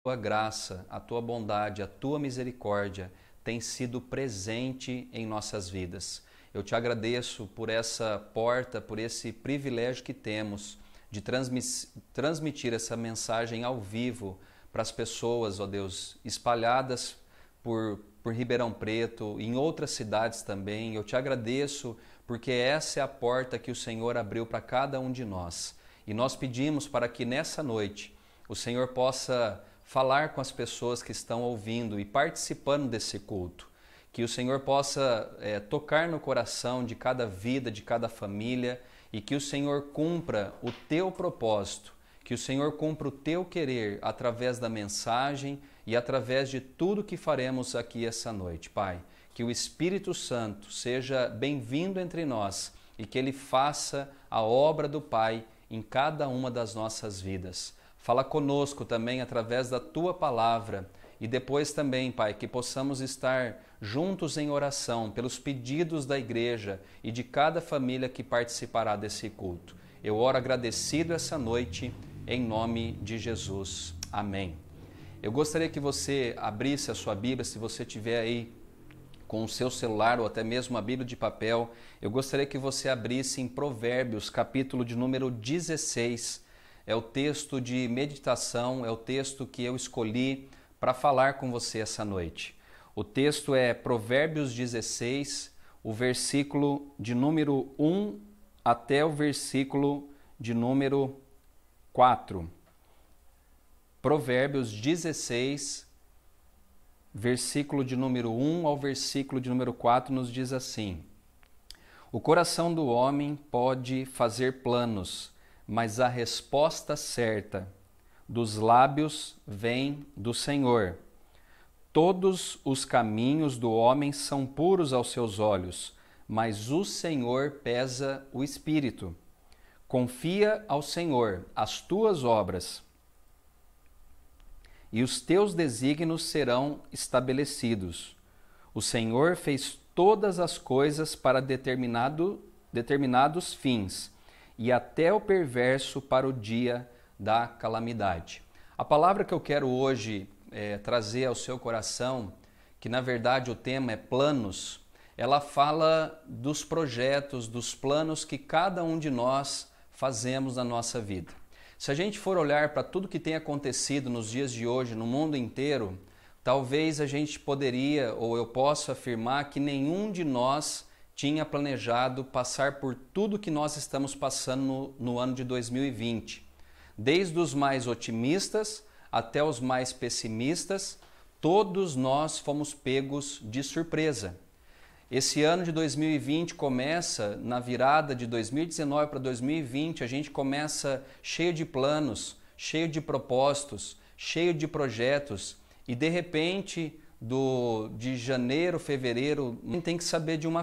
tua graça, a tua bondade, a tua misericórdia tem sido presente em nossas vidas. Eu te agradeço por essa porta, por esse privilégio que temos de transmitir essa mensagem ao vivo para as pessoas, ó Deus, espalhadas por Ribeirão Preto, em outras cidades também. Eu te agradeço porque essa é a porta que o Senhor abriu para cada um de nós. E nós pedimos para que nessa noite o Senhor possa falar com as pessoas que estão ouvindo e participando desse culto. Que o Senhor possa tocar no coração de cada vida, de cada família, e que o Senhor cumpra o teu propósito, que o Senhor cumpra o teu querer através da mensagem e através de tudo que faremos aqui essa noite, Pai. Que o Espírito Santo seja bem-vindo entre nós e que ele faça a obra do Pai em cada uma das nossas vidas. Fala conosco também através da tua palavra e depois também, Pai, que possamos estar juntos em oração pelos pedidos da igreja e de cada família que participará desse culto. Eu oro agradecido essa noite em nome de Jesus. Amém. Eu gostaria que você abrisse a sua Bíblia, se você tiver aí com o seu celular ou até mesmo a Bíblia de papel. Eu gostaria que você abrisse em Provérbios, capítulo de número 16. É o texto de meditação, é o texto que eu escolhi para falar com você essa noite. O texto é Provérbios 16, o versículo de número 1 até o versículo de número 4. Provérbios 16, versículo de número 1 ao versículo de número 4 nos diz assim: O coração do homem pode fazer planos, mas a resposta certa dos lábios vem do Senhor. Todos os caminhos do homem são puros aos seus olhos, mas o Senhor pesa o espírito. Confia ao Senhor as tuas obras, e os teus desígnios serão estabelecidos. O Senhor fez todas as coisas para determinados fins, e até o perverso para o dia da calamidade. A palavra que eu quero hoje trazer ao seu coração, que na verdade o tema é planos, ela fala dos projetos, dos planos que cada um de nós fazemos na nossa vida. Se a gente for olhar para tudo que tem acontecido nos dias de hoje no mundo inteiro, talvez a gente poderia, ou eu posso afirmar, que nenhum de nós tinha planejado passar por tudo que nós estamos passando no ano de 2020. Desde os mais otimistas até os mais pessimistas, todos nós fomos pegos de surpresa. Esse ano de 2020 começa, na virada de 2019 para 2020, a gente começa cheio de planos, cheio de propósitos, cheio de projetos, e de repente, de janeiro, fevereiro, a gente tem que saber de uma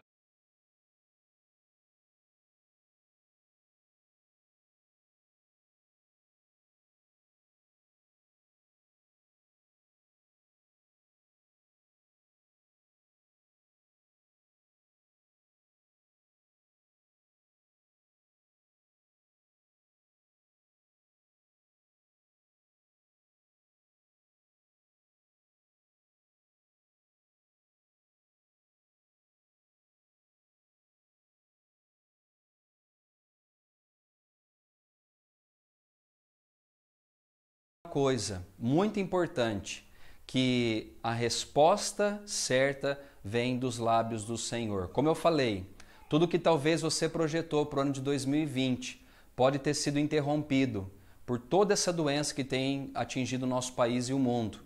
coisa muito importante, que a resposta certa vem dos lábios do Senhor. Como eu falei, tudo que talvez você projetou para o ano de 2020 pode ter sido interrompido por toda essa doença que tem atingido o nosso país e o mundo.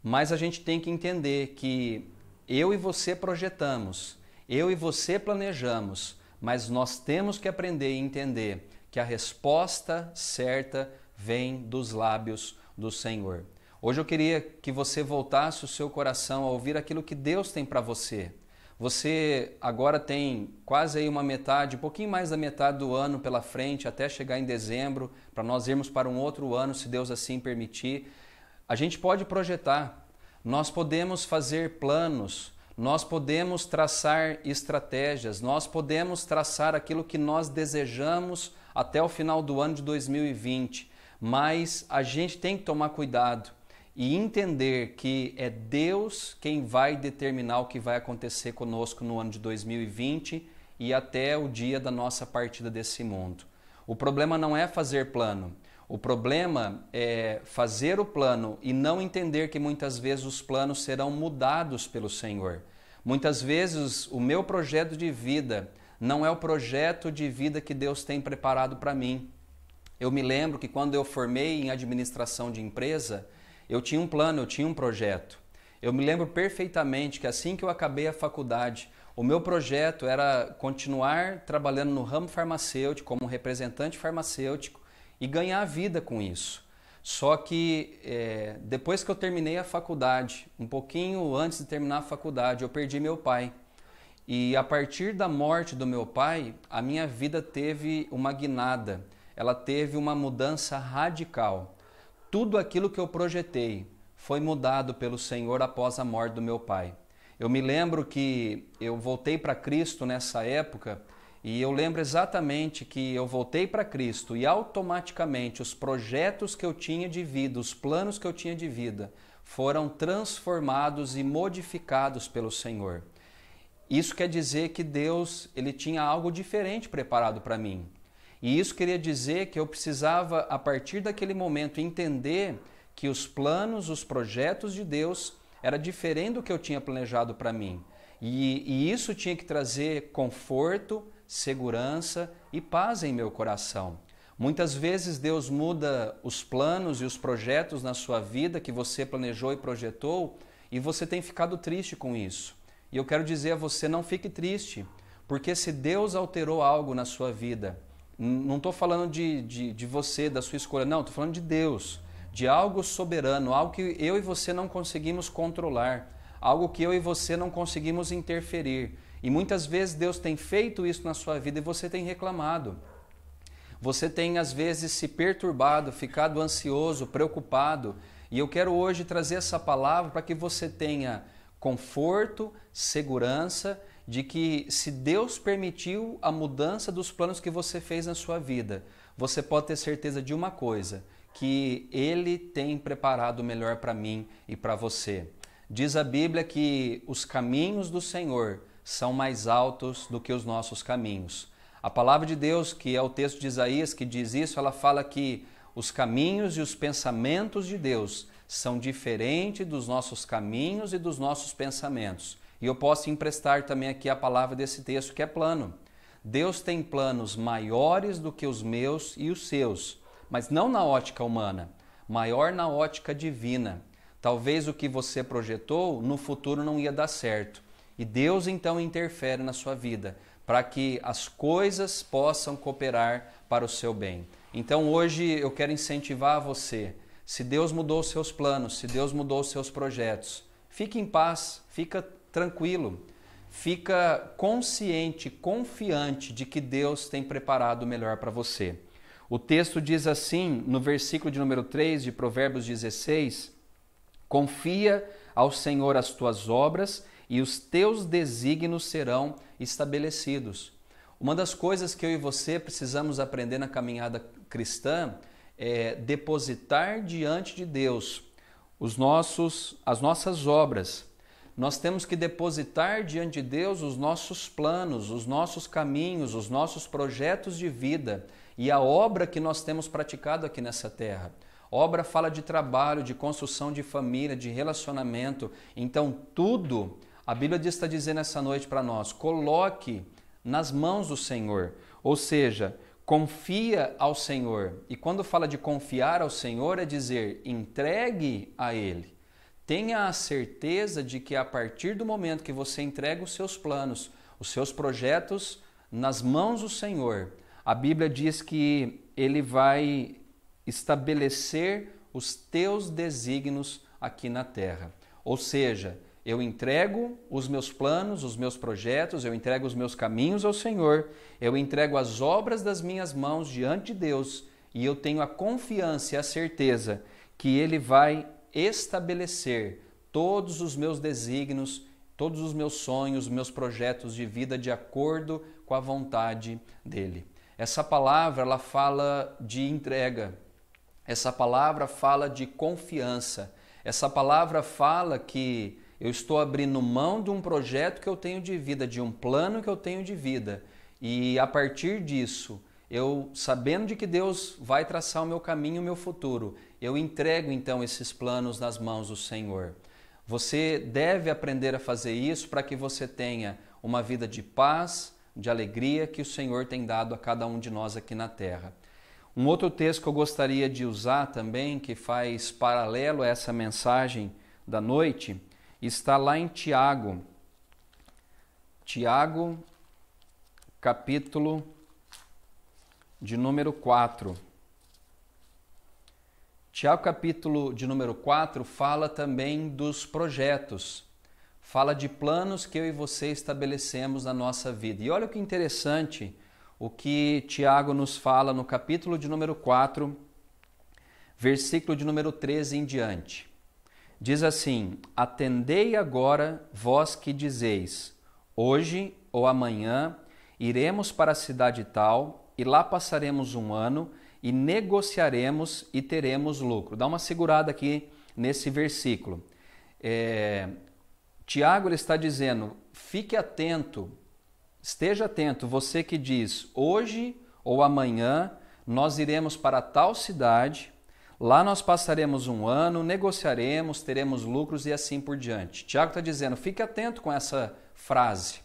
Mas a gente tem que entender que eu e você projetamos, eu e você planejamos, mas nós temos que aprender e entender que a resposta certa vem dos lábios do Senhor. Hoje eu queria que você voltasse o seu coração a ouvir aquilo que Deus tem para você. Você agora tem quase aí uma metade, um pouquinho mais da metade do ano pela frente, até chegar em dezembro, para nós irmos para um outro ano, se Deus assim permitir. A gente pode projetar, nós podemos fazer planos, nós podemos traçar estratégias, nós podemos traçar aquilo que nós desejamos até o final do ano de 2020, mas a gente tem que tomar cuidado e entender que é Deus quem vai determinar o que vai acontecer conosco no ano de 2020 e até o dia da nossa partida desse mundo. O problema não é fazer plano. O problema é fazer o plano e não entender que muitas vezes os planos serão mudados pelo Senhor. Muitas vezes o meu projeto de vida não é o projeto de vida que Deus tem preparado para mim. Eu me lembro que quando eu formei em administração de empresa, eu tinha um plano, eu tinha um projeto. Eu me lembro perfeitamente que assim que eu acabei a faculdade, o meu projeto era continuar trabalhando no ramo farmacêutico, como representante farmacêutico e ganhar vida com isso. Só que depois que eu terminei a faculdade, um pouquinho antes de terminar a faculdade, eu perdi meu pai. E a partir da morte do meu pai, a minha vida teve uma guinada, ela teve uma mudança radical. Tudo aquilo que eu projetei foi mudado pelo Senhor após a morte do meu pai. Eu me lembro que eu voltei para Cristo nessa época e eu lembro exatamente que eu voltei para Cristo e automaticamente os projetos que eu tinha de vida, os planos que eu tinha de vida, foram transformados e modificados pelo Senhor. Isso quer dizer que Deus, ele tinha algo diferente preparado para mim. E isso queria dizer que eu precisava, a partir daquele momento, entender que os planos, os projetos de Deus era diferente do que eu tinha planejado para mim. E isso tinha que trazer conforto, segurança e paz em meu coração. Muitas vezes Deus muda os planos e os projetos na sua vida que você planejou e projetou e você tem ficado triste com isso. E eu quero dizer a você, não fique triste, porque se Deus alterou algo na sua vida, não estou falando de você, da sua escolha, não, estou falando de Deus, de algo soberano, algo que eu e você não conseguimos controlar, algo que eu e você não conseguimos interferir. E muitas vezes Deus tem feito isso na sua vida e você tem reclamado. Você tem às vezes se perturbado, ficado ansioso, preocupado. E eu quero hoje trazer essa palavra para que você tenha conforto, segurança de que se Deus permitiu a mudança dos planos que você fez na sua vida, você pode ter certeza de uma coisa, que Ele tem preparado o melhor para mim e para você. Diz a Bíblia que os caminhos do Senhor são mais altos do que os nossos caminhos. A palavra de Deus, que é o texto de Isaías que diz isso, ela fala que os caminhos e os pensamentos de Deus são diferentes dos nossos caminhos e dos nossos pensamentos. E eu posso emprestar também aqui a palavra desse texto que é plano. Deus tem planos maiores do que os meus e os seus, mas não na ótica humana, maior na ótica divina. Talvez o que você projetou no futuro não ia dar certo. E Deus então interfere na sua vida para que as coisas possam cooperar para o seu bem. Então hoje eu quero incentivar você. Se Deus mudou os seus planos, se Deus mudou os seus projetos, fique em paz, fica tranquilo, fica consciente, confiante de que Deus tem preparado o melhor para você. O texto diz assim, no versículo de número 3 de Provérbios 16, confia ao Senhor as tuas obras e os teus desígnios serão estabelecidos. Uma das coisas que eu e você precisamos aprender na caminhada cristã é depositar diante de Deus as nossas obras. Nós temos que depositar diante de Deus os nossos planos, os nossos caminhos, os nossos projetos de vida e a obra que nós temos praticado aqui nessa terra. Obra fala de trabalho, de construção de família, de relacionamento. Então tudo, a Bíblia está dizendo essa noite para nós, coloque nas mãos do Senhor. Ou seja, confia ao Senhor. E quando fala de confiar ao Senhor é dizer, entregue a Ele. Tenha a certeza de que a partir do momento que você entrega os seus planos, os seus projetos nas mãos do Senhor, a Bíblia diz que Ele vai estabelecer os teus desígnios aqui na terra. Ou seja, eu entrego os meus planos, os meus projetos, eu entrego os meus caminhos ao Senhor, eu entrego as obras das minhas mãos diante de Deus e eu tenho a confiança e a certeza que Ele vai estabelecer todos os meus desígnios, todos os meus sonhos, meus projetos de vida de acordo com a vontade dEle. Essa palavra, ela fala de entrega. Essa palavra fala de confiança. Essa palavra fala que eu estou abrindo mão de um projeto que eu tenho de vida, de um plano que eu tenho de vida. E a partir disso, eu sabendo de que Deus vai traçar o meu caminho, o meu futuro, eu entrego então esses planos nas mãos do Senhor. Você deve aprender a fazer isso para que você tenha uma vida de paz, de alegria que o Senhor tem dado a cada um de nós aqui na terra. Um outro texto que eu gostaria de usar também, que faz paralelo a essa mensagem da noite, está lá em Tiago. Tiago, capítulo de número 4. Tiago, capítulo de número 4, fala também dos projetos. Fala de planos que eu e você estabelecemos na nossa vida. E olha que interessante o que Tiago nos fala no capítulo de número 4, versículo de número 13 em diante. Diz assim: atendei agora, vós que dizeis, hoje ou amanhã iremos para a cidade tal, e lá passaremos um ano, e negociaremos e teremos lucro. Dá uma segurada aqui nesse versículo. Tiago ele está dizendo, fique atento, esteja atento, você que diz, hoje ou amanhã nós iremos para tal cidade, lá nós passaremos um ano, negociaremos, teremos lucros e assim por diante. Tiago está dizendo, fique atento com essa frase.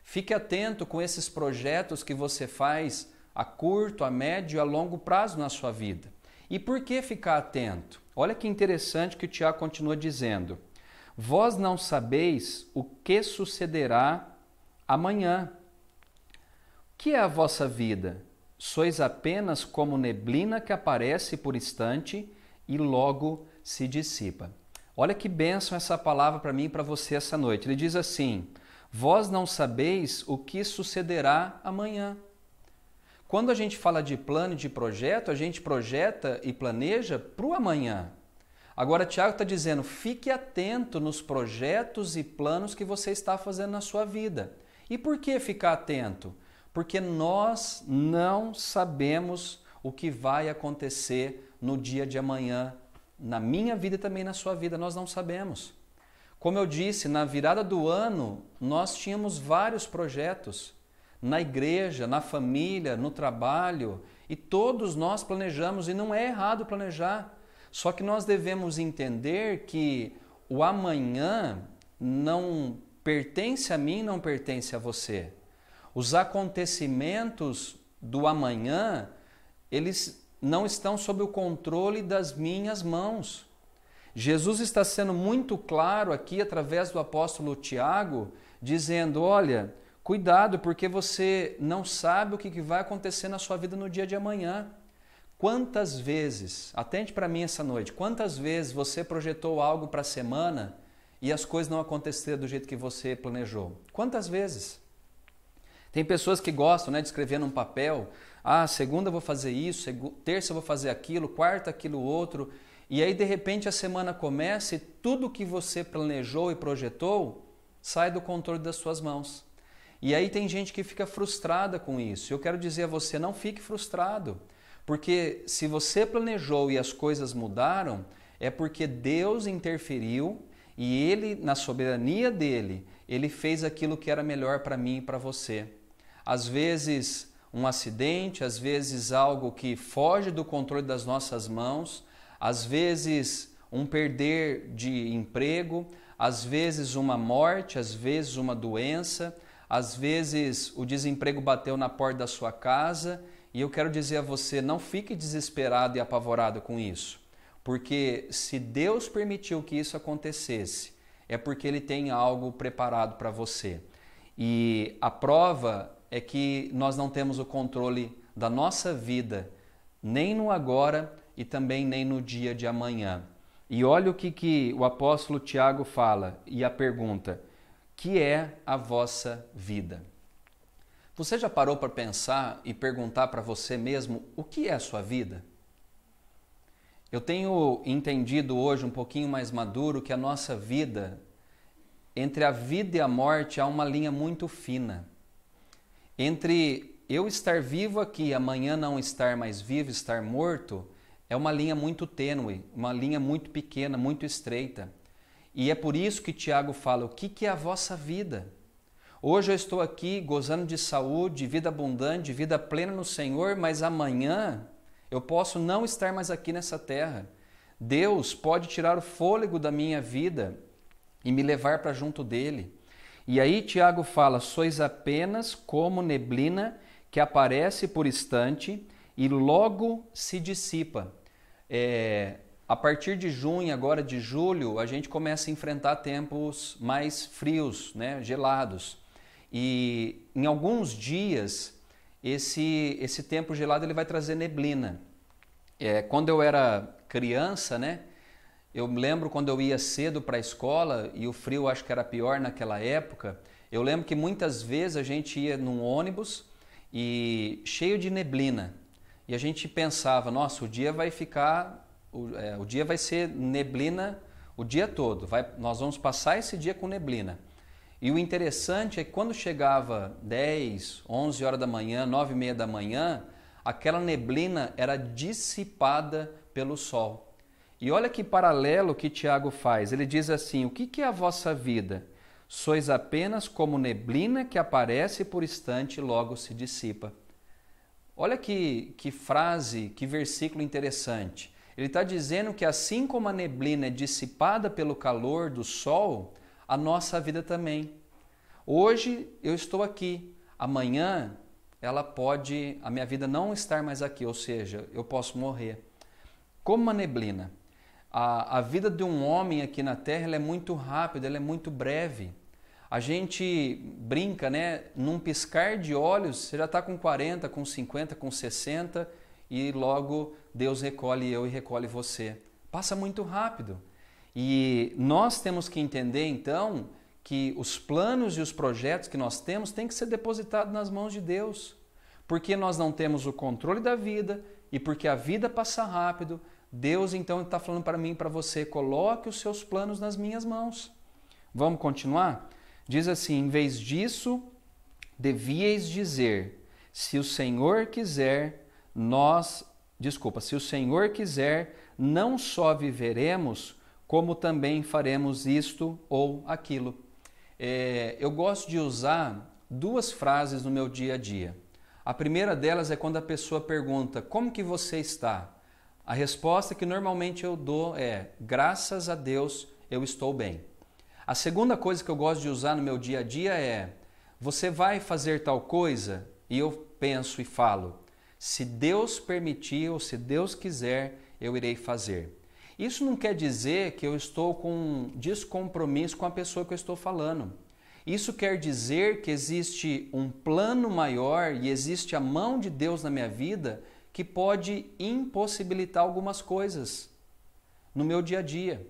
Fique atento com esses projetos que você faz a curto, a médio e a longo prazo na sua vida. E por que ficar atento? Olha que interessante que o Tiago continua dizendo. Vós não sabeis o que sucederá amanhã. O que é a vossa vida? Sois apenas como neblina que aparece por instante e logo se dissipa. Olha que bênção essa palavra para mim e para você essa noite. Ele diz assim, vós não sabeis o que sucederá amanhã. Quando a gente fala de plano e de projeto, a gente projeta e planeja para o amanhã. Agora, Tiago está dizendo, fique atento nos projetos e planos que você está fazendo na sua vida. E por que ficar atento? Porque nós não sabemos o que vai acontecer no dia de amanhã. Na minha vida e também na sua vida, nós não sabemos. Como eu disse, na virada do ano, nós tínhamos vários projetos. Na igreja, na família, no trabalho, e todos nós planejamos, e não é errado planejar. Só que nós devemos entender que o amanhã não pertence a mim, não pertence a você. Os acontecimentos do amanhã, eles não estão sob o controle das minhas mãos. Jesus está sendo muito claro aqui, através do apóstolo Tiago, dizendo, olha, cuidado, porque você não sabe o que vai acontecer na sua vida no dia de amanhã. Quantas vezes, atente para mim essa noite, quantas vezes você projetou algo para a semana e as coisas não aconteceram do jeito que você planejou? Quantas vezes? Tem pessoas que gostam, de escrever num papel, segunda eu vou fazer isso, terça eu vou fazer aquilo, quarta aquilo outro, e aí de repente a semana começa e tudo que você planejou e projetou sai do controle das suas mãos. E aí tem gente que fica frustrada com isso. Eu quero dizer a você, não fique frustrado. Porque se você planejou e as coisas mudaram, é porque Deus interferiu e Ele, na soberania dEle, Ele fez aquilo que era melhor para mim e para você. Às vezes um acidente, às vezes algo que foge do controle das nossas mãos, às vezes um perder de emprego, às vezes uma morte, às vezes uma doença, às vezes o desemprego bateu na porta da sua casa. E eu quero dizer a você, não fique desesperado e apavorado com isso. Porque se Deus permitiu que isso acontecesse, é porque Ele tem algo preparado para você. E a prova é que nós não temos o controle da nossa vida, nem no agora e também nem no dia de amanhã. E olha o que o apóstolo Tiago fala e a pergunta, que é a vossa vida? Você já parou para pensar e perguntar para você mesmo o que é a sua vida? Eu tenho entendido hoje, um pouquinho mais maduro, que a nossa vida, entre a vida e a morte, há uma linha muito fina. Entre eu estar vivo aqui e amanhã não estar mais vivo, estar morto, é uma linha muito tênue, uma linha muito pequena, muito estreita. E é por isso que Tiago fala, o que é a vossa vida? Hoje eu estou aqui gozando de saúde, de vida abundante, de vida plena no Senhor, mas amanhã eu posso não estar mais aqui nessa terra. Deus pode tirar o fôlego da minha vida e me levar para junto dele. E aí Tiago fala, sois apenas como neblina que aparece por instante e logo se dissipa. A partir de junho, agora de julho, a gente começa a enfrentar tempos mais frios, né, gelados. E em alguns dias, esse tempo gelado ele vai trazer neblina. Quando eu era criança, né, eu me lembro quando eu ia cedo para a escola, e o frio acho que era pior naquela época, eu lembro que muitas vezes a gente ia num ônibus e cheio de neblina. E a gente pensava, nossa, o dia vai ser neblina o dia todo, nós vamos passar esse dia com neblina. E o interessante é que quando chegava 10, 11 horas da manhã, 9 e meia da manhã, aquela neblina era dissipada pelo sol. E olha que paralelo que Tiago faz. Ele diz assim, o que é a vossa vida? Sois apenas como neblina que aparece por instante e logo se dissipa. Olha que frase, que versículo interessante. Ele está dizendo que assim como a neblina é dissipada pelo calor do sol, a nossa vida também. Hoje eu estou aqui, amanhã a minha vida não estar mais aqui, ou seja, eu posso morrer. Como uma neblina. A vida de um homem aqui na Terra ela é muito rápida, ela é muito breve. A gente brinca, né? Num piscar de olhos, você já está com 40, com 50, com 60 e logo Deus recolhe eu e recolhe você. Passa muito rápido. E nós temos que entender então que os planos e os projetos que nós temos têm que ser depositados nas mãos de Deus. Porque nós não temos o controle da vida e porque a vida passa rápido, Deus então está falando para mim e para você, coloque os seus planos nas minhas mãos. Vamos continuar? Diz assim, em vez disso, devíeis dizer, se o Senhor quiser, se o Senhor quiser, não só viveremos, como também faremos isto ou aquilo. Eu gosto de usar duas frases no meu dia a dia. A primeira delas é quando a pessoa pergunta, como que você está? A resposta que normalmente eu dou é, graças a Deus eu estou bem. A segunda coisa que eu gosto de usar no meu dia a dia é, você vai fazer tal coisa? E eu penso e falo, se Deus permitir ou se Deus quiser, eu irei fazer. Isso não quer dizer que eu estou com descompromisso com a pessoa que eu estou falando. Isso quer dizer que existe um plano maior e existe a mão de Deus na minha vida que pode impossibilitar algumas coisas no meu dia a dia.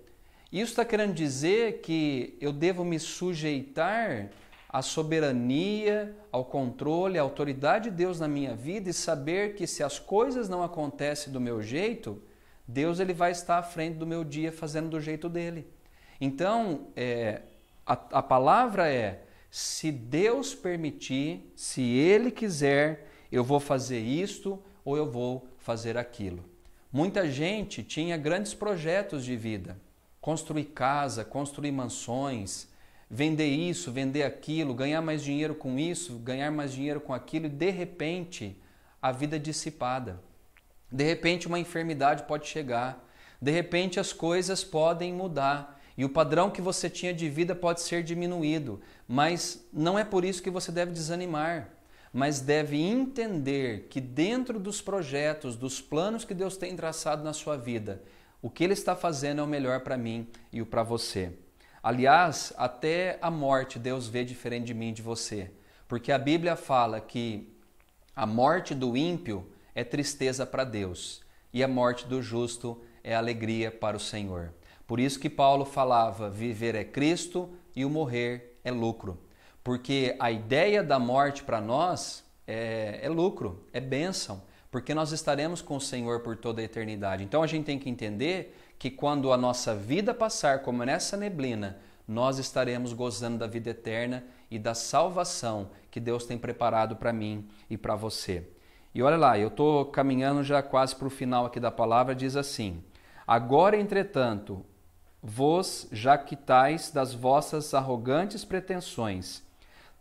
Isso está querendo dizer que eu devo me sujeitar à soberania, ao controle, à autoridade de Deus na minha vida e saber que se as coisas não acontecem do meu jeito, Deus ele vai estar à frente do meu dia fazendo do jeito dele. Então, a palavra é, se Deus permitir, se Ele quiser, eu vou fazer isto ou eu vou fazer aquilo. Muita gente tinha grandes projetos de vida, construir casa, construir mansões, vender isso, vender aquilo, ganhar mais dinheiro com isso, ganhar mais dinheiro com aquilo e de repente a vida é dissipada. De repente uma enfermidade pode chegar, de repente as coisas podem mudar e o padrão que você tinha de vida pode ser diminuído, mas não é por isso que você deve desanimar, mas deve entender que dentro dos projetos, dos planos que Deus tem traçado na sua vida, o que Ele está fazendo é o melhor para mim e para você. Aliás, até a morte Deus vê diferente de mim e de você, porque a Bíblia fala que a morte do ímpio é tristeza para Deus e a morte do justo é alegria para o Senhor. Por isso que Paulo falava, viver é Cristo e o morrer é lucro. Porque a ideia da morte para nós é lucro, é bênção, porque nós estaremos com o Senhor por toda a eternidade. Então a gente tem que entender que quando a nossa vida passar como nessa neblina, nós estaremos gozando da vida eterna e da salvação que Deus tem preparado para mim e para você. E olha lá, eu estou caminhando já quase para o final aqui da palavra, diz assim: agora, entretanto, vos jactais das vossas arrogantes pretensões.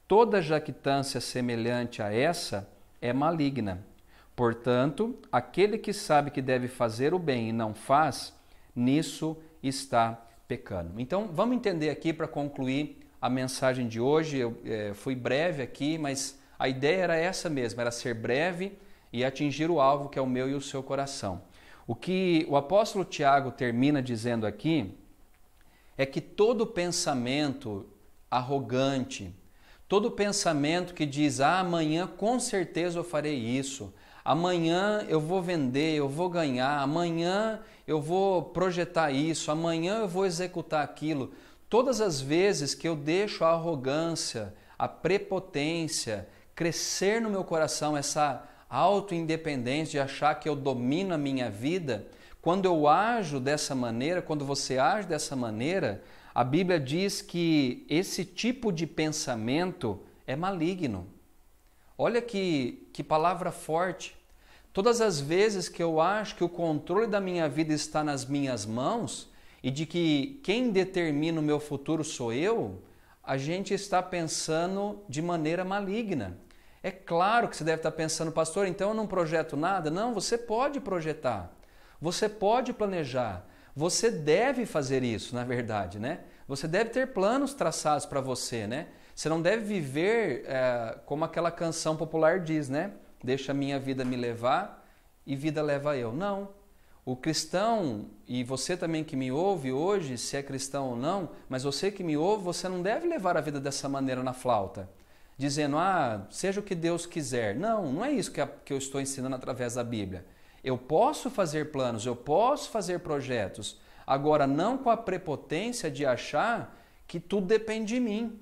Toda jactância semelhante a essa é maligna. Portanto, aquele que sabe que deve fazer o bem e não faz, nisso está pecando. Então, vamos entender aqui para concluir a mensagem de hoje. Eu fui breve aqui, mas a ideia era essa mesmo, era ser breve e atingir o alvo que é o meu e o seu coração. O que o apóstolo Tiago termina dizendo aqui é que todo pensamento arrogante, todo pensamento que diz, amanhã com certeza eu farei isso, amanhã eu vou vender, eu vou ganhar, amanhã eu vou projetar isso, amanhã eu vou executar aquilo. Todas as vezes que eu deixo a arrogância, a prepotência crescer no meu coração, essa autoindependência de achar que eu domino a minha vida, quando eu ajo dessa maneira, quando você age dessa maneira, a Bíblia diz que esse tipo de pensamento é maligno. Olha que palavra forte. Todas as vezes que eu acho que o controle da minha vida está nas minhas mãos e de que quem determina o meu futuro sou eu, a gente está pensando de maneira maligna. É claro que você deve estar pensando, pastor, então eu não projeto nada? Não, você pode projetar, você pode planejar, você deve fazer isso, na verdade, né? Você deve ter planos traçados para você, né? Você não deve viver como aquela canção popular diz, né? Deixa a minha vida me levar e vida leva eu. Não. O cristão, e você também que me ouve hoje, se é cristão ou não, mas você que me ouve, você não deve levar a vida dessa maneira na flauta, dizendo, seja o que Deus quiser. Não, não é isso que eu estou ensinando através da Bíblia. Eu posso fazer planos, eu posso fazer projetos, agora não com a prepotência de achar que tudo depende de mim.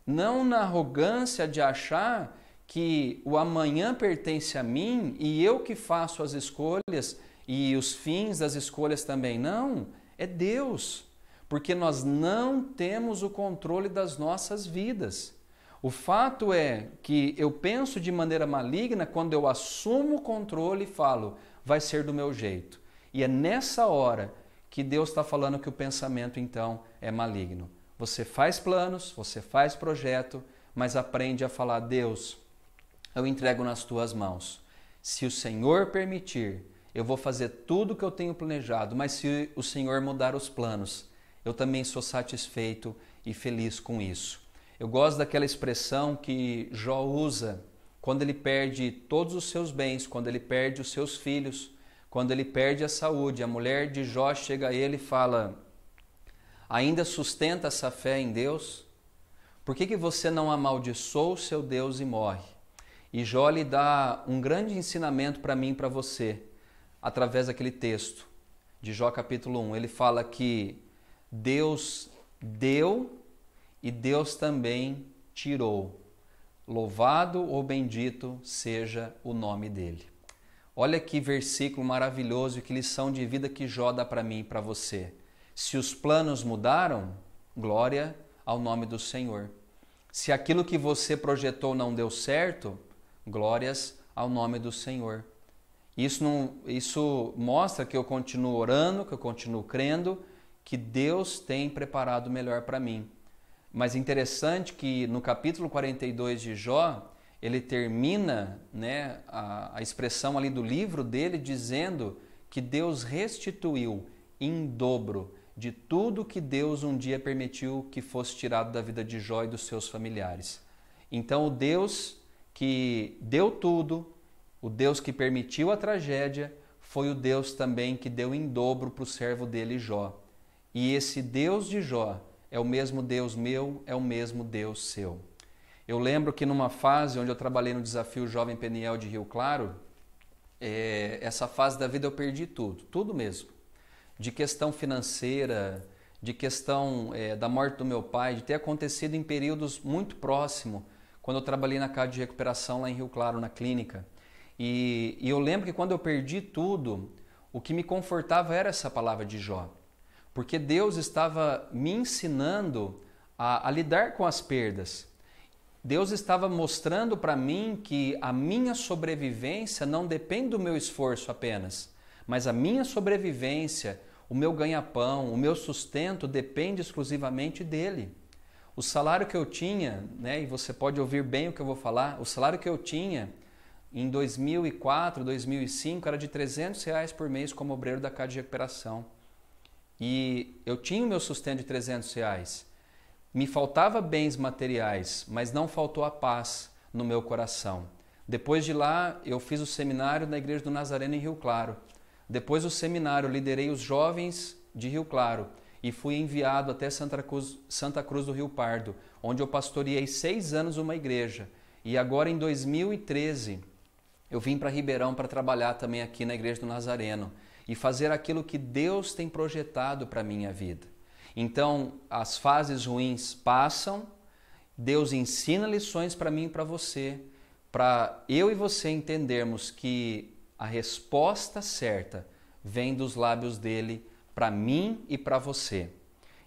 Não na arrogância de achar que o amanhã pertence a mim e eu que faço as escolhas e os fins das escolhas também. Não, é Deus, porque nós não temos o controle das nossas vidas. O fato é que eu penso de maneira maligna quando eu assumo o controle e falo, vai ser do meu jeito. E é nessa hora que Deus está falando que o pensamento então é maligno. Você faz planos, você faz projeto, mas aprende a falar, Deus, eu entrego nas tuas mãos. Se o Senhor permitir, eu vou fazer tudo o que eu tenho planejado, mas se o Senhor mudar os planos, eu também sou satisfeito e feliz com isso. Eu gosto daquela expressão que Jó usa quando ele perde todos os seus bens, quando ele perde os seus filhos, quando ele perde a saúde. A mulher de Jó chega a ele e fala, ainda sustenta essa fé em Deus? Por que você não amaldiçoa o seu Deus e morre? E Jó lhe dá um grande ensinamento para mim e para você, através daquele texto de Jó capítulo 1. Ele fala que Deus deu e Deus também tirou. Louvado ou bendito seja o nome dele. Olha que versículo maravilhoso e que lição de vida que Jó dá para mim e para você. Se os planos mudaram, glória ao nome do Senhor. Se aquilo que você projetou não deu certo, glórias ao nome do Senhor. Isso mostra que eu continuo orando, que eu continuo crendo, que Deus tem preparado o melhor para mim. Mas interessante que no capítulo 42 de Jó, ele termina a expressão ali do livro dele dizendo que Deus restituiu em dobro de tudo que Deus um dia permitiu que fosse tirado da vida de Jó e dos seus familiares. Então o Deus que deu tudo, o Deus que permitiu a tragédia, foi o Deus também que deu em dobro para o servo dele Jó. E esse Deus de Jó é o mesmo Deus meu, é o mesmo Deus seu. Eu lembro que numa fase onde eu trabalhei no Desafio Jovem Peniel de Rio Claro, essa fase da vida eu perdi tudo mesmo. De questão financeira, de questão da morte do meu pai, de ter acontecido em períodos muito próximos, quando eu trabalhei na casa de recuperação lá em Rio Claro, na clínica. E eu lembro que quando eu perdi tudo, o que me confortava era essa palavra de Jó. Porque Deus estava me ensinando a lidar com as perdas. Deus estava mostrando para mim que a minha sobrevivência não depende do meu esforço apenas, mas a minha sobrevivência, o meu ganha-pão, o meu sustento depende exclusivamente dele. O salário que eu tinha, né, e você pode ouvir bem o que eu vou falar, o salário que eu tinha em 2004, 2005 era de R$300 por mês como obreiro da Casa de Recuperação. E eu tinha o meu sustento de R$300. Me faltava bens materiais, mas não faltou a paz no meu coração. Depois de lá, eu fiz o seminário na Igreja do Nazareno em Rio Claro. Depois do seminário, liderei os jovens de Rio Claro e fui enviado até Santa Cruz do Rio Pardo, onde eu pastoreei 6 anos uma igreja. E agora, em 2013, eu vim para Ribeirão para trabalhar também aqui na Igreja do Nazareno e fazer aquilo que Deus tem projetado para a minha vida. Então, as fases ruins passam, Deus ensina lições para mim e para você, para eu e você entendermos que a resposta certa vem dos lábios dele para mim e para você.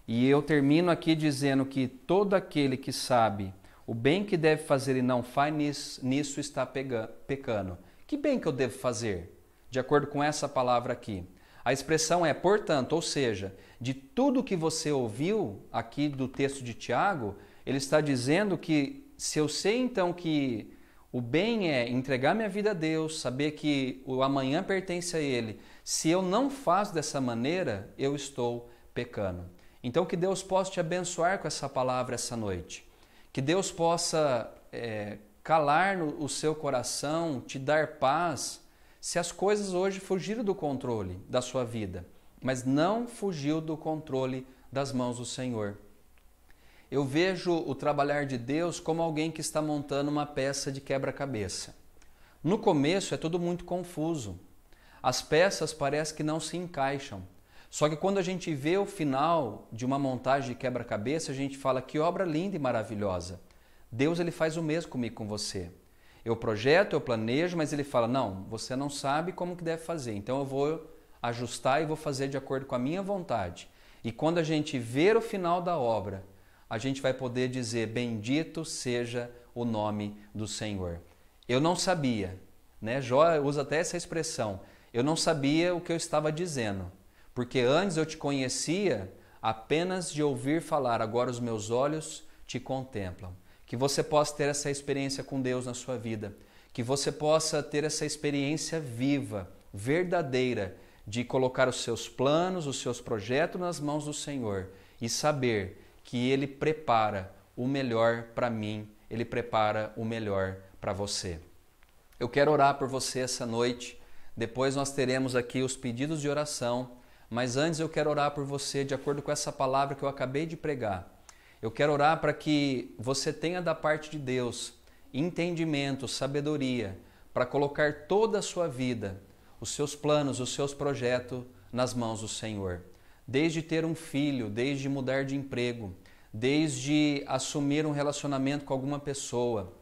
E eu termino aqui dizendo que todo aquele que sabe o bem que deve fazer e não faz, nisso está pecando. Que bem que eu devo fazer? De acordo com essa palavra aqui. A expressão é, portanto, ou seja, de tudo que você ouviu aqui do texto de Tiago, ele está dizendo que se eu sei então que o bem é entregar minha vida a Deus, saber que o amanhã pertence a Ele, se eu não faço dessa maneira, eu estou pecando. Então que Deus possa te abençoar com essa palavra essa noite. Que Deus possa calar o seu coração, te dar paz, se as coisas hoje fugiram do controle da sua vida, mas não fugiu do controle das mãos do Senhor. Eu vejo o trabalhar de Deus como alguém que está montando uma peça de quebra-cabeça. No começo é tudo muito confuso. As peças parecem que não se encaixam. Só que quando a gente vê o final de uma montagem de quebra-cabeça, a gente fala que obra linda e maravilhosa. Deus ele faz o mesmo comigo, com você. Eu projeto, eu planejo, mas ele fala, não, você não sabe como que deve fazer, então eu vou ajustar e vou fazer de acordo com a minha vontade. E quando a gente ver o final da obra, a gente vai poder dizer, bendito seja o nome do Senhor. Eu não sabia, né? Jó usa até essa expressão, eu não sabia o que eu estava dizendo. Porque antes eu te conhecia apenas de ouvir falar, agora os meus olhos te contemplam. Que você possa ter essa experiência com Deus na sua vida. Que você possa ter essa experiência viva, verdadeira, de colocar os seus planos, os seus projetos nas mãos do Senhor e saber que Ele prepara o melhor para mim, Ele prepara o melhor para você. Eu quero orar por você essa noite. Depois nós teremos aqui os pedidos de oração. Mas antes eu quero orar por você de acordo com essa palavra que eu acabei de pregar. Eu quero orar para que você tenha da parte de Deus entendimento, sabedoria, para colocar toda a sua vida, os seus planos, os seus projetos nas mãos do Senhor. Desde ter um filho, desde mudar de emprego, desde assumir um relacionamento com alguma pessoa,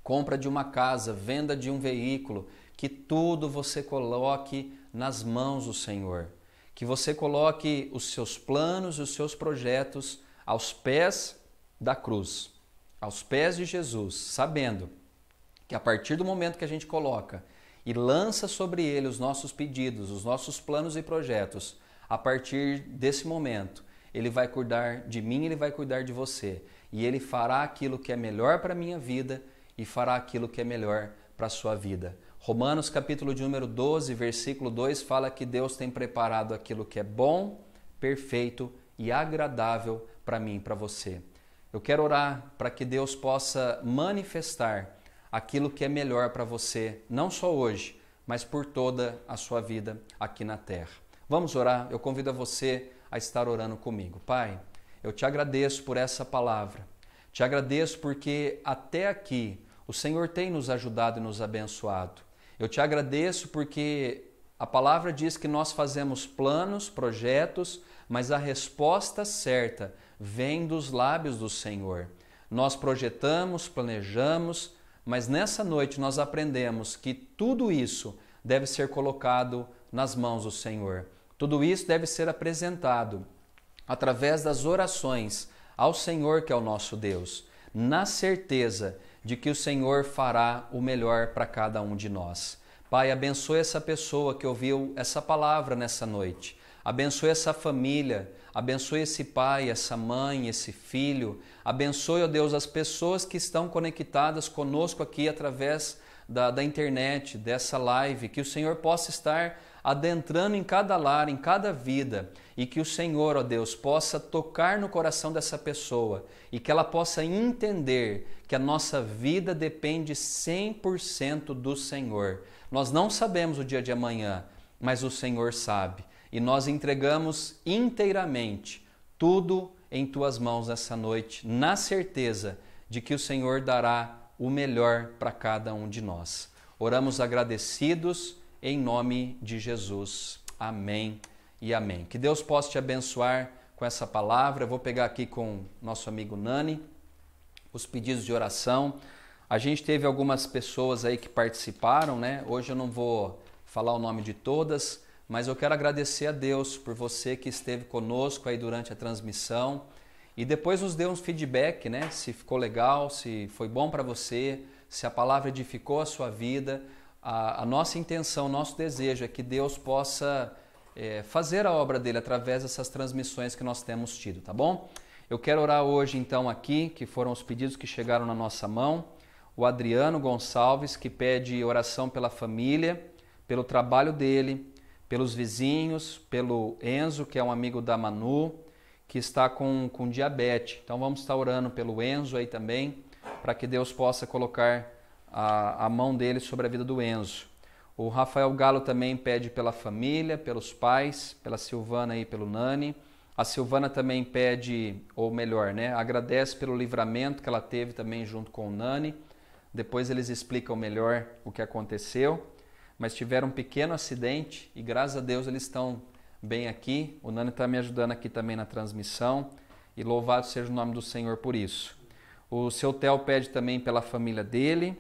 compra de uma casa, venda de um veículo, que tudo você coloque nas mãos do Senhor. Que você coloque os seus planos, os seus projetos aos pés da cruz, aos pés de Jesus, sabendo que a partir do momento que a gente coloca e lança sobre ele os nossos pedidos, os nossos planos e projetos, a partir desse momento, ele vai cuidar de mim, ele vai cuidar de você. E ele fará aquilo que é melhor para a minha vida e fará aquilo que é melhor para a sua vida. Romanos capítulo de número 12, versículo 2, fala que Deus tem preparado aquilo que é bom, perfeito e agradável para mim e para você. Eu quero orar para que Deus possa manifestar aquilo que é melhor para você, não só hoje, mas por toda a sua vida aqui na terra. Vamos orar? Eu convido a você a estar orando comigo. Pai, eu te agradeço por essa palavra. Te agradeço porque até aqui o Senhor tem nos ajudado e nos abençoado. Eu te agradeço porque a palavra diz que nós fazemos planos, projetos, mas a resposta certa vem dos lábios do Senhor. Nós projetamos, planejamos, mas nessa noite nós aprendemos que tudo isso deve ser colocado nas mãos do Senhor. Tudo isso deve ser apresentado através das orações ao Senhor, que é o nosso Deus. na certeza de que o Senhor fará o melhor para cada um de nós. Pai, abençoe essa pessoa que ouviu essa palavra nessa noite. Abençoe essa família, abençoe esse pai, essa mãe, esse filho. Abençoe, ó Deus, as pessoas que estão conectadas conosco aqui através da internet, dessa live. Que o Senhor possa estar adentrando em cada lar, em cada vida, e que o Senhor, ó Deus, possa tocar no coração dessa pessoa e que ela possa entender que a nossa vida depende 100% do Senhor. Nós não sabemos o dia de amanhã, mas o Senhor sabe. E nós entregamos inteiramente tudo em Tuas mãos essa noite, na certeza de que o Senhor dará o melhor para cada um de nós. Oramos agradecidos em nome de Jesus. Amém e amém. Que Deus possa te abençoar com essa palavra. Eu vou pegar aqui com nosso amigo Nani os pedidos de oração. A gente teve algumas pessoas aí que participaram, né? Hoje eu não vou falar o nome de todas, mas eu quero agradecer a Deus por você que esteve conosco aí durante a transmissão e depois nos deu um feedback, né? Se ficou legal, se foi bom para você, se a palavra edificou a sua vida. A nossa intenção, o nosso desejo é que Deus possa fazer a obra dele através dessas transmissões que nós temos tido, tá bom? Eu quero orar hoje então aqui, que foram os pedidos que chegaram na nossa mão. O Adriano Gonçalves, que pede oração pela família, pelo trabalho dele, pelos vizinhos, pelo Enzo, que é um amigo da Manu, que está com diabetes. Então vamos estar orando pelo Enzo aí também, para que Deus possa colocar a mão dele sobre a vida do Enzo. O Rafael Galo também pede pela família, pelos pais, pela Silvana e pelo Nani. A Silvana também pede, ou melhor, né, agradece pelo livramento que ela teve também junto com o Nani. Depois eles explicam melhor o que aconteceu, mas tiveram um pequeno acidente e graças a Deus eles estão bem aqui. O Nani está me ajudando aqui também na transmissão e louvado seja o nome do Senhor por isso. O seu Theo pede também pela família dele.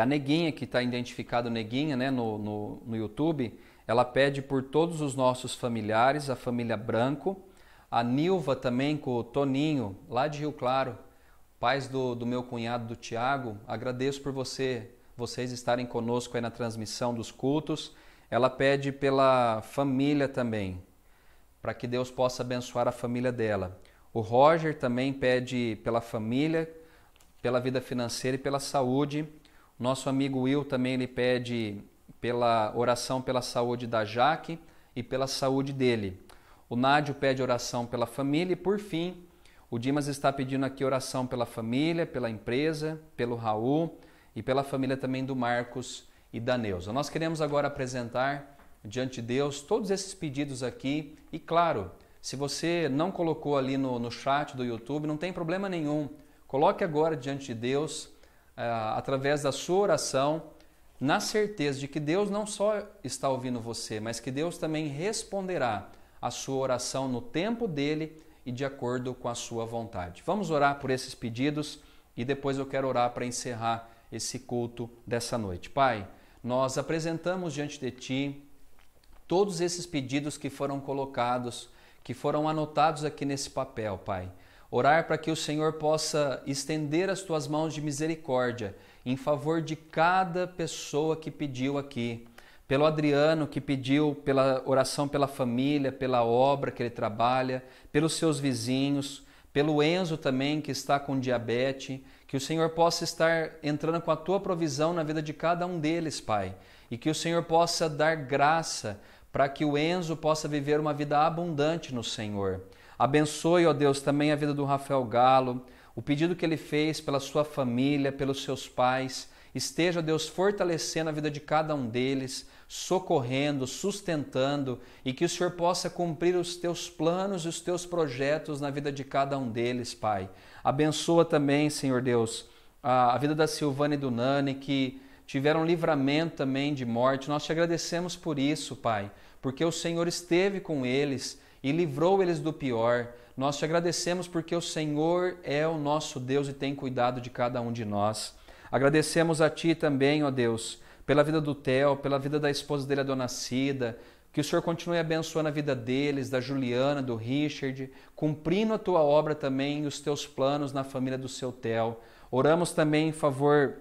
A Neguinha, que está identificado Neguinha, né, no YouTube, ela pede por todos os nossos familiares, a família Branco. A Nilva também com o Toninho, lá de Rio Claro, pais do meu cunhado, do Tiago. Agradeço por vocês estarem conosco aí na transmissão dos cultos. Ela pede pela família também, para que Deus possa abençoar a família dela. O Roger também pede pela família, pela vida financeira e pela saúde. Nosso amigo Will também ele pede pela oração pela saúde da Jaque e pela saúde dele. O Nádio pede oração pela família e, por fim, o Dimas está pedindo aqui oração pela família, pela empresa, pelo Raul e pela família também do Marcos e da Neuza. Nós queremos agora apresentar diante de Deus todos esses pedidos aqui e, claro, se você não colocou ali no chat do YouTube, não tem problema nenhum. Coloque agora diante de Deus, através da sua oração, na certeza de que Deus não só está ouvindo você, mas que Deus também responderá a sua oração no tempo dele e de acordo com a sua vontade. Vamos orar por esses pedidos e depois eu quero orar para encerrar esse culto dessa noite. Pai, nós apresentamos diante de Ti todos esses pedidos que foram colocados, que foram anotados aqui nesse papel, Pai. Orar para que o Senhor possa estender as Tuas mãos de misericórdia em favor de cada pessoa que pediu aqui. Pelo Adriano, que pediu pela oração pela família, pela obra que ele trabalha, pelos seus vizinhos, pelo Enzo também, que está com diabetes, que o Senhor possa estar entrando com a Tua provisão na vida de cada um deles, Pai, e que o Senhor possa dar graça para que o Enzo possa viver uma vida abundante no Senhor. Abençoe, ó Deus, também a vida do Rafael Galo, o pedido que ele fez pela sua família, pelos seus pais. Esteja, Deus, fortalecendo a vida de cada um deles, socorrendo, sustentando, e que o Senhor possa cumprir os Teus planos e os Teus projetos na vida de cada um deles, Pai. Abençoa também, Senhor Deus, a vida da Silvana e do Nani, que tiveram livramento também de morte. Nós Te agradecemos por isso, Pai, porque o Senhor esteve com eles e livrou eles do pior. Nós Te agradecemos porque o Senhor é o nosso Deus e tem cuidado de cada um de nós. Agradecemos a Ti também, ó Deus, pela vida do Theo, pela vida da esposa dele, a Dona Cida, Que o Senhor continue abençoando a vida deles, da Juliana, do Richard, cumprindo a tua obra também e os teus planos na família do seu Theo. Oramos também em favor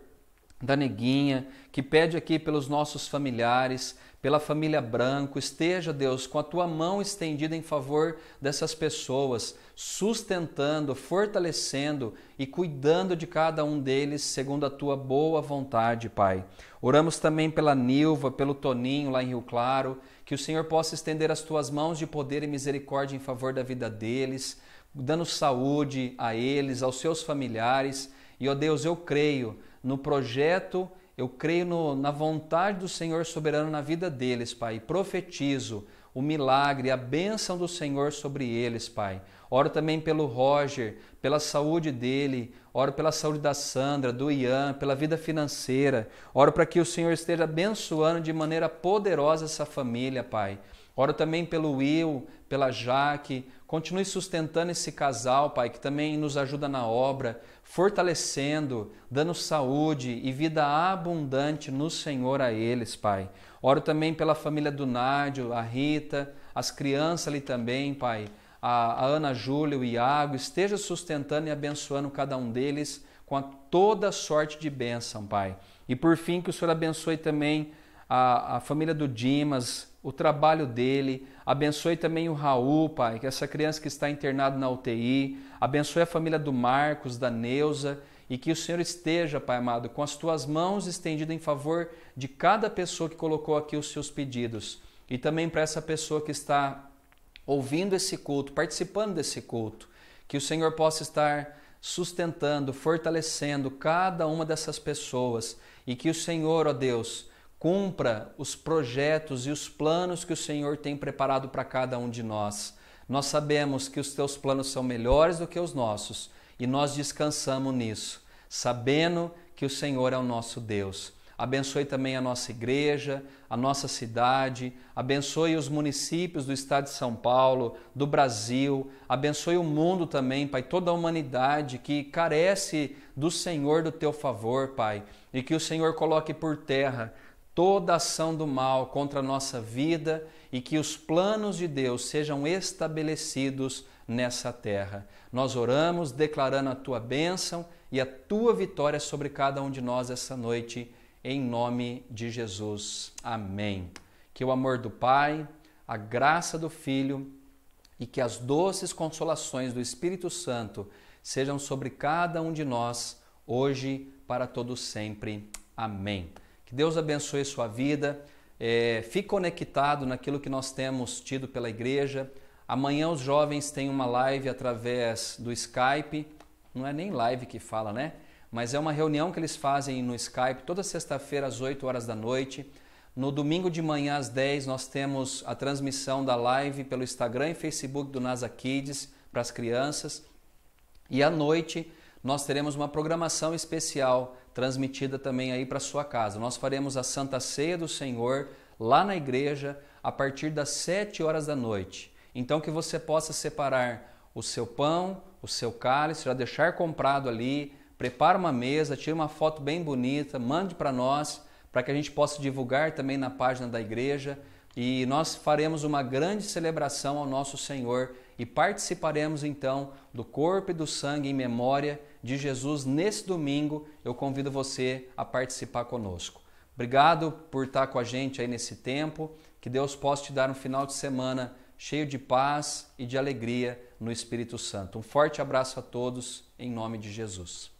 da Neguinha, que pede aqui pelos nossos familiares, pela família Branco. Esteja, Deus, com a tua mão estendida em favor dessas pessoas, sustentando, fortalecendo e cuidando de cada um deles segundo a tua boa vontade, Pai. Oramos também pela Nilva, pelo Toninho lá em Rio Claro, que o Senhor possa estender as tuas mãos de poder e misericórdia em favor da vida deles, dando saúde a eles, aos seus familiares. E, ó Deus, eu creio no projeto, eu creio na vontade do Senhor soberano na vida deles, Pai. Profetizo o milagre, a bênção do Senhor sobre eles, Pai. Oro também pelo Roger, pela saúde dele, oro pela saúde da Sandra, do Ian, pela vida financeira. Oro para que o Senhor esteja abençoando de maneira poderosa essa família, Pai. Oro também pelo Will, pela Jaque. Continue sustentando esse casal, Pai, que também nos ajuda na obra, fortalecendo, dando saúde e vida abundante no Senhor a eles, Pai. Oro também pela família do Nádio, a Rita, as crianças ali também, Pai. A Ana Júlia, o Iago, esteja sustentando e abençoando cada um deles com toda sorte de bênção, Pai. E por fim, que o Senhor abençoe também a família do Dimas, o trabalho dele, abençoe também o Raul, Pai, que é essa criança que está internada na UTI, abençoe a família do Marcos, da Neuza, e que o Senhor esteja, Pai amado, com as tuas mãos estendidas em favor de cada pessoa que colocou aqui os seus pedidos, e também para essa pessoa que está ouvindo esse culto, participando desse culto, que o Senhor possa estar sustentando, fortalecendo cada uma dessas pessoas, e que o Senhor, ó Deus, cumpra os projetos e os planos que o Senhor tem preparado para cada um de nós. Nós sabemos que os teus planos são melhores do que os nossos e nós descansamos nisso, sabendo que o Senhor é o nosso Deus. Abençoe também a nossa igreja, a nossa cidade, abençoe os municípios do estado de São Paulo, do Brasil, abençoe o mundo também, Pai, toda a humanidade que carece do Senhor, do teu favor, Pai, e que o Senhor coloque por terra toda ação do mal contra a nossa vida e que os planos de Deus sejam estabelecidos nessa terra. Nós oramos declarando a tua bênção e a tua vitória sobre cada um de nós essa noite, em nome de Jesus. Amém. Que o amor do Pai, a graça do Filho e que as doces consolações do Espírito Santo sejam sobre cada um de nós, hoje, para todos sempre. Amém. Que Deus abençoe sua vida, fique conectado naquilo que nós temos tido pela igreja. Amanhã os jovens têm uma live através do Skype, não é nem live que fala, né? Mas é uma reunião que eles fazem no Skype toda sexta-feira às 8 horas da noite. No domingo de manhã às 10 nós temos a transmissão da live pelo Instagram e Facebook do NASA Kids para as crianças. E à noite nós teremos uma programação especial transmitida também aí para sua casa. Nós faremos a Santa Ceia do Senhor lá na igreja a partir das 7 horas da noite. Então que você possa separar o seu pão, o seu cálice, já deixar comprado ali, prepara uma mesa, tira uma foto bem bonita, mande para nós, para que a gente possa divulgar também na página da igreja e nós faremos uma grande celebração ao nosso Senhor e participaremos então do corpo e do sangue em memória de Jesus nesse domingo. Eu convido você a participar conosco. Obrigado por estar com a gente aí nesse tempo, que Deus possa te dar um final de semana cheio de paz e de alegria no Espírito Santo. Um forte abraço a todos, em nome de Jesus.